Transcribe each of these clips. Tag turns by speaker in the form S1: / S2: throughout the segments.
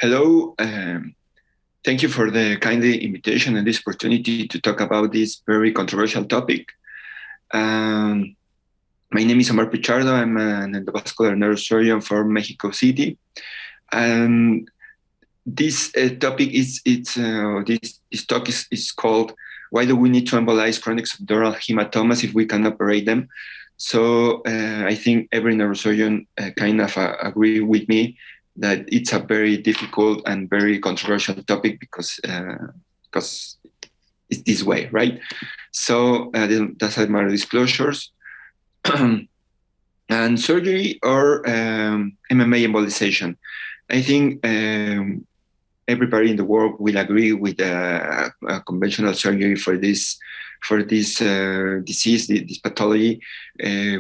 S1: Hello. Thank you for the kind invitation and this opportunity to talk about this very controversial topic. Um, my name is Omar Pichardo. I'm an endovascular neurosurgeon from Mexico City. And this topic this talk is called "Why do we need to embolize chronic subdural hematomas if we can operate them?" So I think every neurosurgeon kind of agree with me that it's a very difficult and very controversial topic because it's this way, right? So that's my disclosures. And surgery or MMA embolization. I think everybody in the world will agree with a conventional surgery for this disease, this pathology,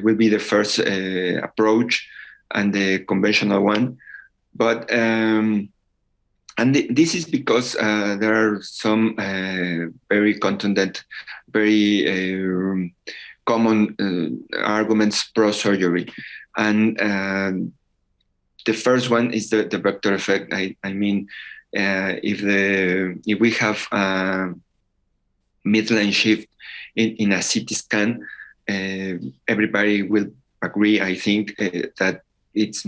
S1: will be the first approach and the conventional one. But this is because there are some very contundent, very common arguments pro surgery, and the first one is the vector effect. I mean, if we have midline shift in a CT scan, everybody will agree, I think, that it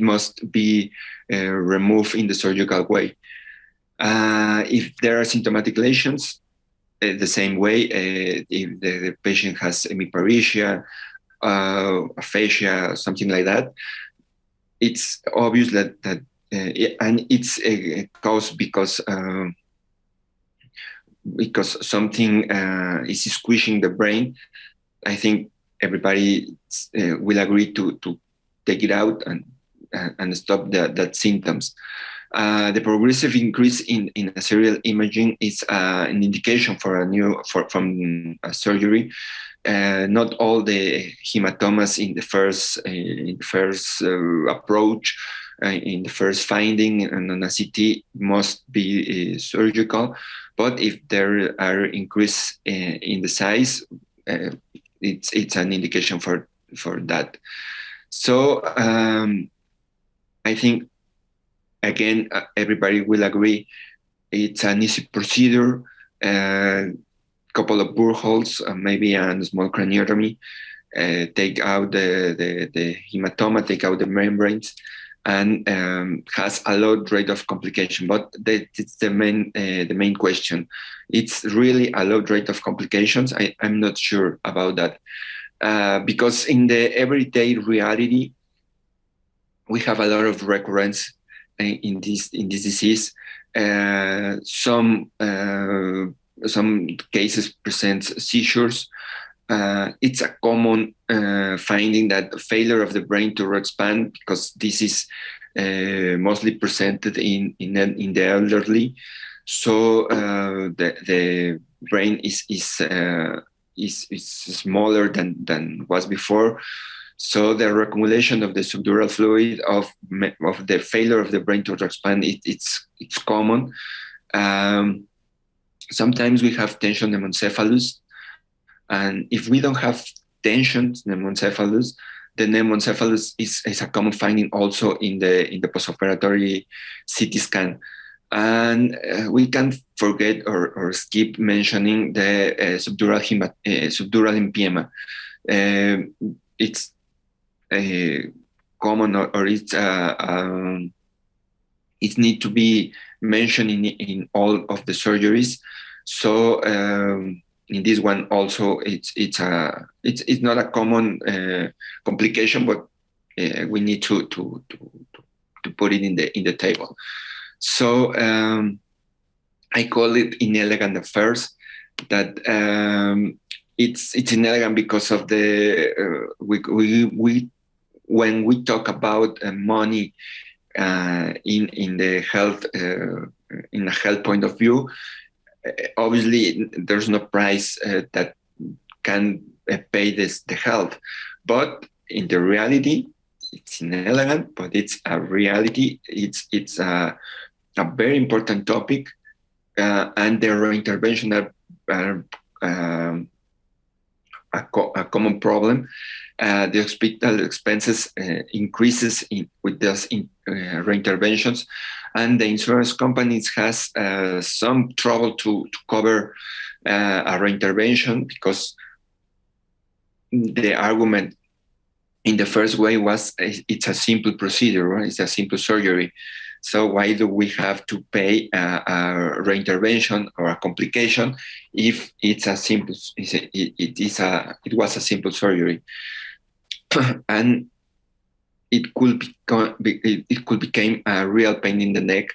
S1: must be removed in the surgical way. If there are symptomatic lesions, the same way, if the patient has hemiparesia, aphasia, something like that, it's obvious that and it's caused because something is squishing the brain. I think everybody will agree to take it out and stop that symptoms. The progressive increase in a serial imaging is an indication for from a surgery. Not all the hematomas in the first approach, in the first finding and on a CT must be surgical, but if there are increase in the size, it's an indication for that. So I think, again, everybody will agree it's an easy procedure. Couple of burr holes, maybe a small craniotomy, take out the hematoma, take out the membranes, and has a low rate of complication. But it's the main question. It's really a low rate of complications. I'm not sure about that. Because in the everyday reality, we have a lot of recurrence in this disease. Some cases present seizures. It's a common finding that failure of the brain to expand, because this is mostly presented in the elderly. So the brain is smaller than was before. So the accumulation of the subdural fluid of the failure of the brain to expand, it's common. Sometimes we have tension pneumoencephalus, and if we don't have tension pneumoencephalus, the pneumoencephalus is a common finding also in the postoperatory CT scan. And we can't forget or skip mentioning the subdural lymphoma. It's common, or it's it need to be mentioned in all of the surgeries. So in this one also, it's not a common complication, but we need to put it in the table. So I call it inelegant affairs. That it's inelegant because of the we when we talk about money in the health in a health point of view, obviously there's no price that can pay the health, but in the reality, it's inelegant, but it's a reality. It's a very important topic, and the intervention are a common problem. The hospital expenses increases with those reinterventions, and the insurance companies has some trouble to cover a reintervention, because the argument in the first way was it's a simple procedure, right? It's a simple surgery. So why do we have to pay a reintervention or a complication if it's a simple? It was a simple surgery, and it could become a real pain in the neck,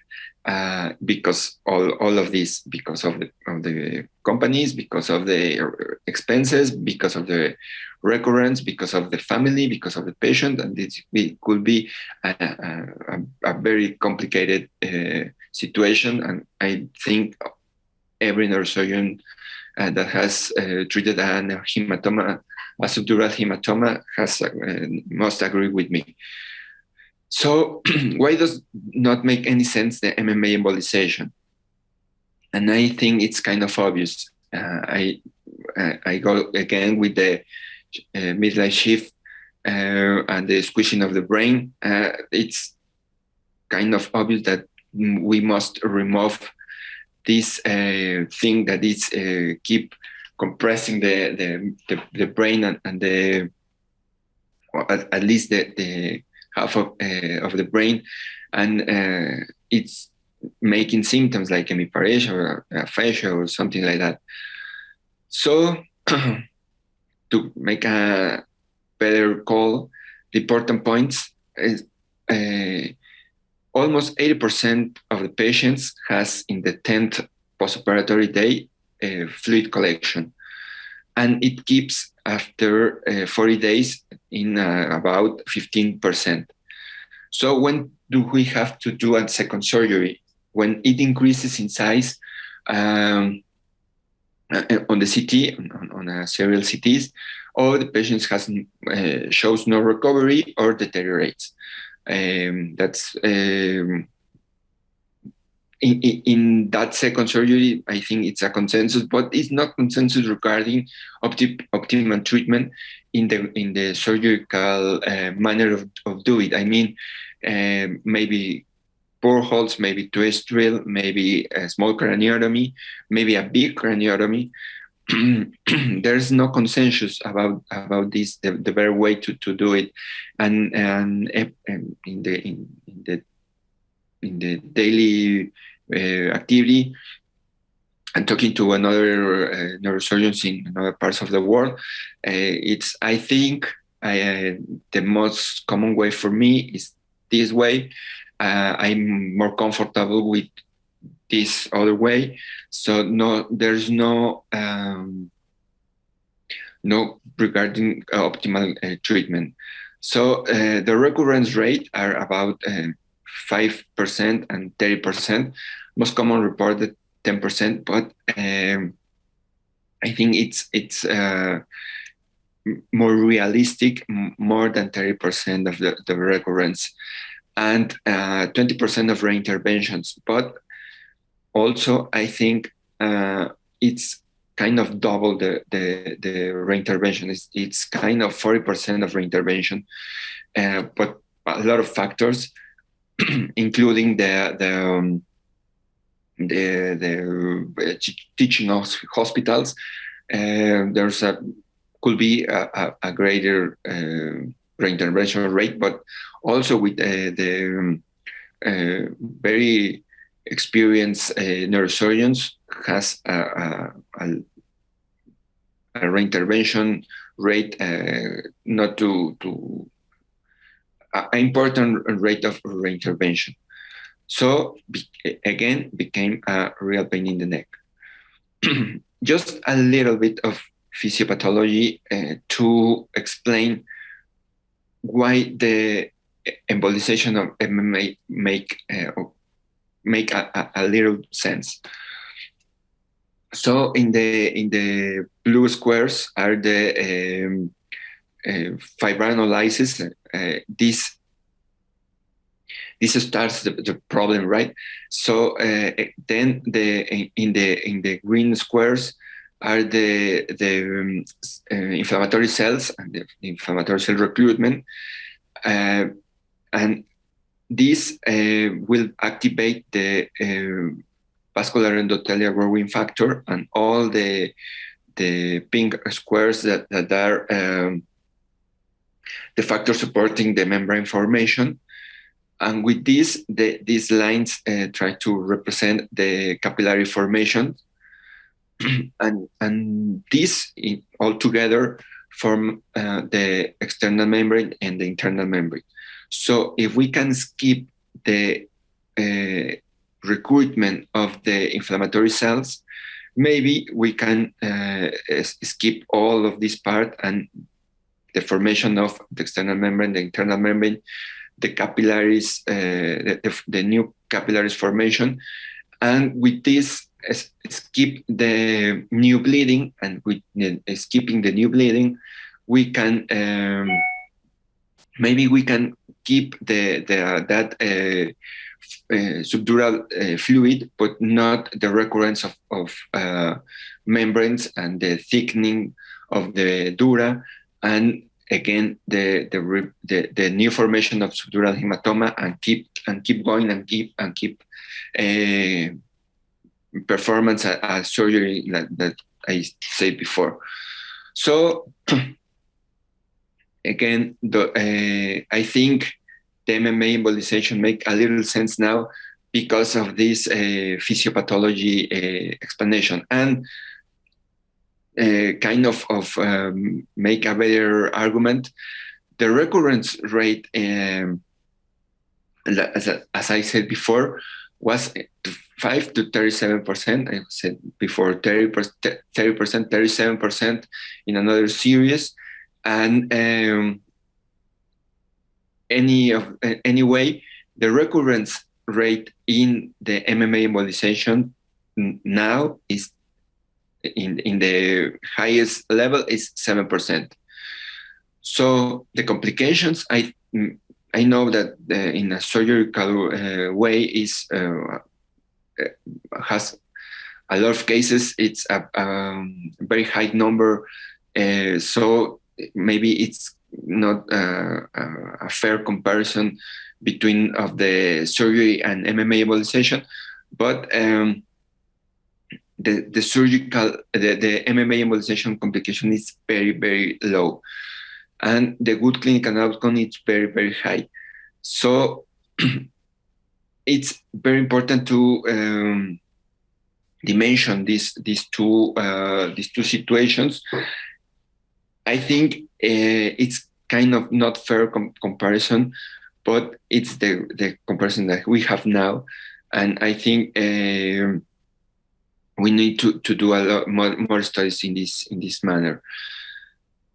S1: because all of this, because of the companies, because of the expenses, because of the recurrence, because of the family, because of the patient, and it could be a very complicated situation. And I think every neurosurgeon that has treated a hematoma, a subdural hematoma, must agree with me. So why does not make any sense the MMA embolization? And I think it's kind of obvious. I go again with the midlife shift and the squishing of the brain. It's kind of obvious that we must remove this thing that is keep compressing the brain and the, at least the half of the brain, and it's making symptoms like hemiparesia or aphasia or something like that. So to make a better call, the important points is almost 80% of the patients has in the 10th postoperatory day fluid collection, and it keeps after 40 days in about 15%. So when do we have to do a second surgery? When it increases in size on the CT, on a serial CTs, or the patient shows no recovery or deteriorates. That's in that second surgery, I think it's a consensus, but it's not consensus regarding optimal treatment in the surgical manner of do it. I mean, maybe boreholes, maybe twist drill, maybe a small craniotomy, maybe a big craniotomy. There's no consensus about this, the better way to do it, and in the daily activity, and talking to another neurosurgeons in other parts of the world, it's, I think, the most common way for me is this way. I'm more comfortable with this other way. So there's no regarding optimal treatment. So the recurrence rate are about 5% and 30%. Most common reported 10%, but I think it's more realistic, more than 30% of the recurrence, and 20% of reinterventions. But also, I think it's kind of double the reintervention. It's kind of 40% of reintervention, but a lot of factors, including the teaching hospitals. There's could be a greater reintervention rate, but also with the very experienced neurosurgeons has a reintervention rate, not to an important rate of reintervention. So again, became a real pain in the neck. Just a little bit of physiopathology to explain why the embolization of MMA make a little sense. So in the blue squares are the fibrinolysis. This starts the problem, right? So then in the green squares are the inflammatory cells and the inflammatory cell recruitment, and this will activate the vascular endothelial growing factor and all the pink squares that are the factor supporting the membrane formation. And with this, these lines try to represent the capillary formation, and these all together form the external membrane and the internal membrane. So if we can skip the recruitment of the inflammatory cells, maybe we can skip all of this part and the formation of the external membrane, the internal membrane, the capillaries, the new capillaries formation. And with this, skip the new bleeding, and with skipping the new bleeding, we can maybe we can keep that subdural fluid, but not the recurrence of membranes and the thickening of the dura, and again the new formation of subdural hematoma, and keep going and keep performance as surgery that I said before. So again, I think the MMA embolization make a little sense now because of this physiopathology explanation, and kind of make a better argument. The recurrence rate, as I said before, was 5 to 37%. I said before 30%, 37% in another series, and anyway, the recurrence rate in the MMA embolization now is in the highest level is 7%. So the complications, I know that in a surgical way is has a lot of cases. It's a very high number, so maybe it's not a fair comparison between of the surgery and MMA embolization, but the surgical, the MMA embolization complication is very, very low, and the good clinical outcome is very, very high. So it's very important to dimension these two situations. I think it's kind of not fair comparison, but it's the comparison that we have now, and I think we need to do a lot more studies in this manner.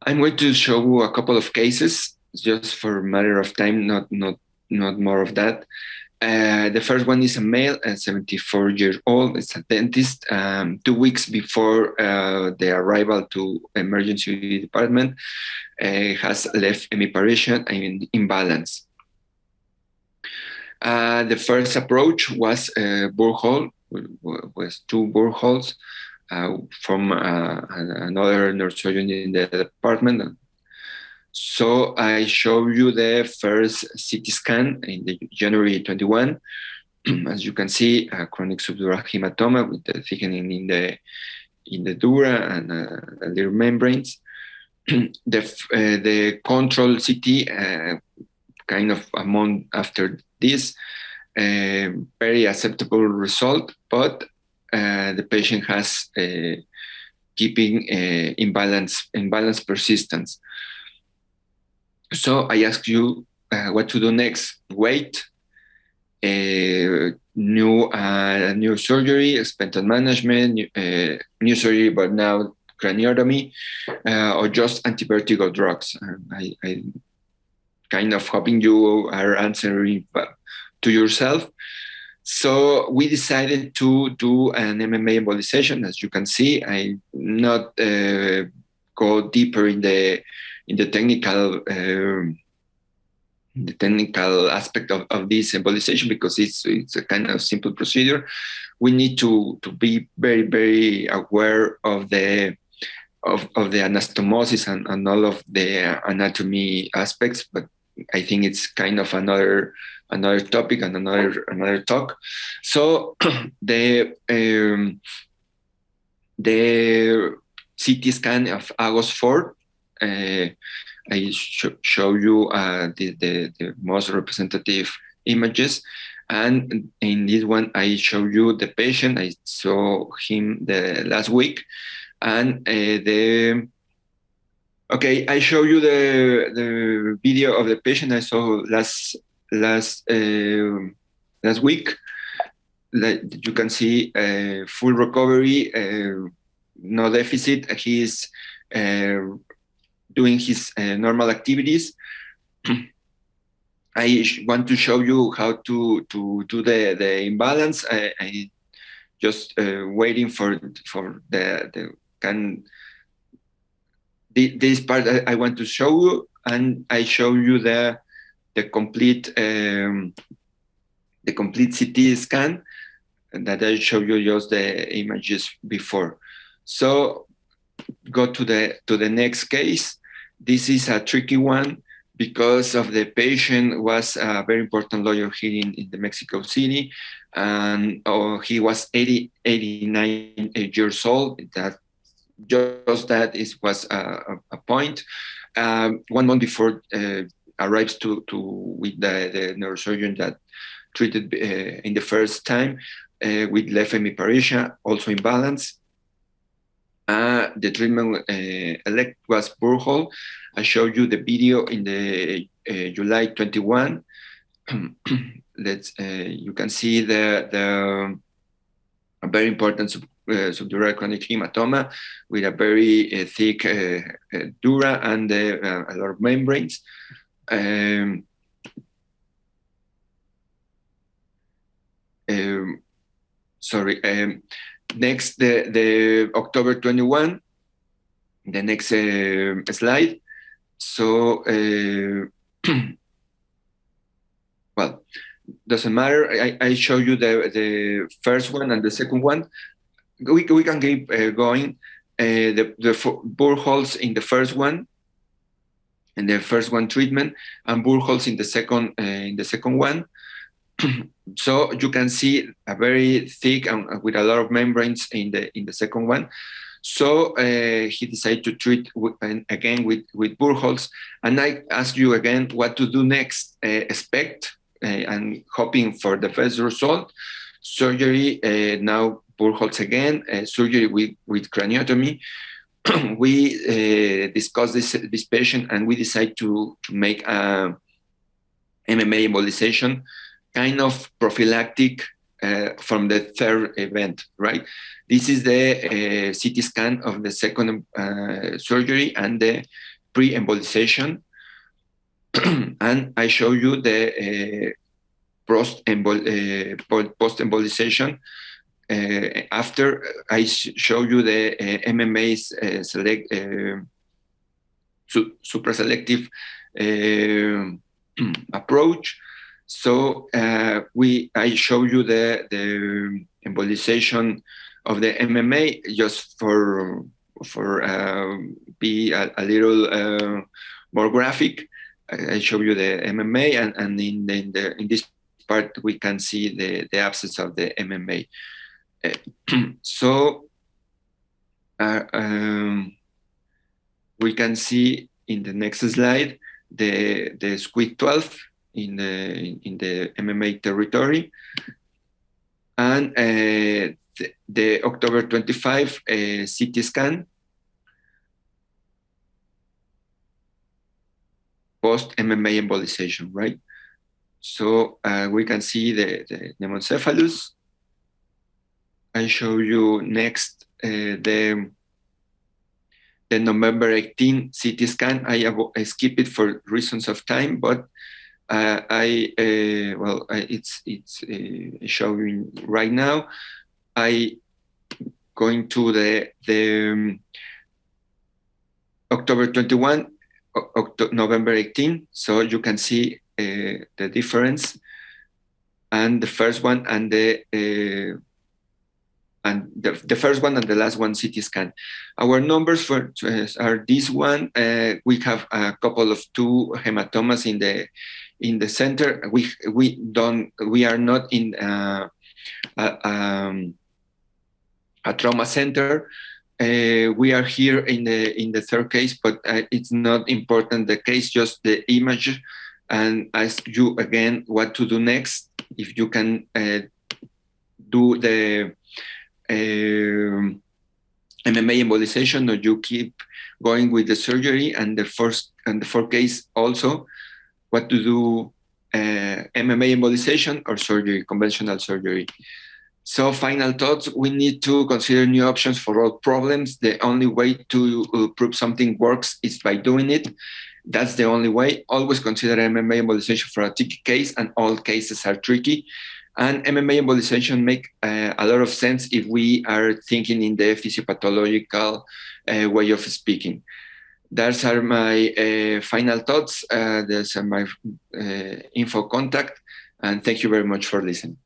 S1: I'm going to show you a couple of cases just for a matter of time, not more of that. The first one is a male, 74 years old. It's a dentist. 2 weeks before the arrival to emergency department, has left hemiparesia and imbalance. The first approach was borehole, was 2 boreholes from another neurosurgeon in the department. So I show you the first CT scan in the January 21. As you can see, a chronic subdural hematoma with the thickening in the dura and little membranes. The control CT, kind of a month after this, very acceptable result, but the patient has keeping imbalance persistence. So I ask you what to do next. Wait, new surgery, expensive management, new surgery, but now craniotomy, or just antivertigo drugs. I kind of hoping you are answering to yourself. So we decided to do an MMA embolization. As you can see, I not go deeper in the technical the technical aspect of this embolization, because it's a kind of simple procedure. We need to be very, very aware of the anastomosis and all of the anatomy aspects, but I think it's kind of another topic and another talk. So the CT scan of August 4, I show you the most representative images. And in this one, I show you the patient. I saw him the last week. And I show you the video of the patient I saw last week. That you can see full recovery, no deficit. He is doing his normal activities. I want to show you how to do the imbalance. I just waiting for this part I want to show you, and I show you the complete CT scan that I show you just the images before. So go to the next case. This is a tricky one because of the patient was a very important lawyer here in the Mexico City, and he was 89 years old. That was a point. 1 month before arrives with the neurosurgeon that treated in the first time with left hemiparesia, also imbalance. The treatment elect was Dural. I showed you the video in the July 21. You can see the very important subdural chronic hematoma with a very thick dura and a lot of membranes. Next, the October 21, the next slide. So, well, doesn't matter. I show you the first one and the second one. We can keep going. The bore holes in the first one, treatment, and bore holes in the second one. So you can see a very thick and with a lot of membranes in the second one. So he decided to treat again with bore holes. And I ask you again what to do next. Expect and hoping for the best result. Surgery, now bore holes again, surgery with craniotomy. We discuss this patient and we decide to make a MMA embolization, kind of prophylactic from the third event, right? This is the CT scan of the second surgery and the pre-embolization. And I show you the post-embolization. After I show you the MMA's supra-selective approach. So I show you the embolization of the MMA just for be a little more graphic. I show you the MMA, and in this part we can see the absence of the MMA. So we can see in the next slide the squeak 12 in the MMA territory, and the October 25 CT scan post MMA embolization, right? So we can see the pneumocephalus. I show you next the November 18 CT scan. I skip it for reasons of time, but it's showing right now. I going to the October 21, November 18. So you can see the difference, and the first one and the first one and the last one CT scan. Our numbers for are this one. We have a couple of 2 hematomas in the center. We are not in a trauma center. We are here in the third case, but it's not important the case, just the image, and ask you again what to do next. If you can do the MMA embolization, or you keep going with the surgery, and the fourth case also, what to do, MMA embolization or surgery, conventional surgery. So final thoughts, we need to consider new options for all problems. The only way to prove something works is by doing it. That's the only way. Always consider MMA embolization for a tricky case, and all cases are tricky. And MMA embolization make a lot of sense if we are thinking in the physiopathological way of speaking. Those are my final thoughts. Those are my info contact. And thank you very much for listening.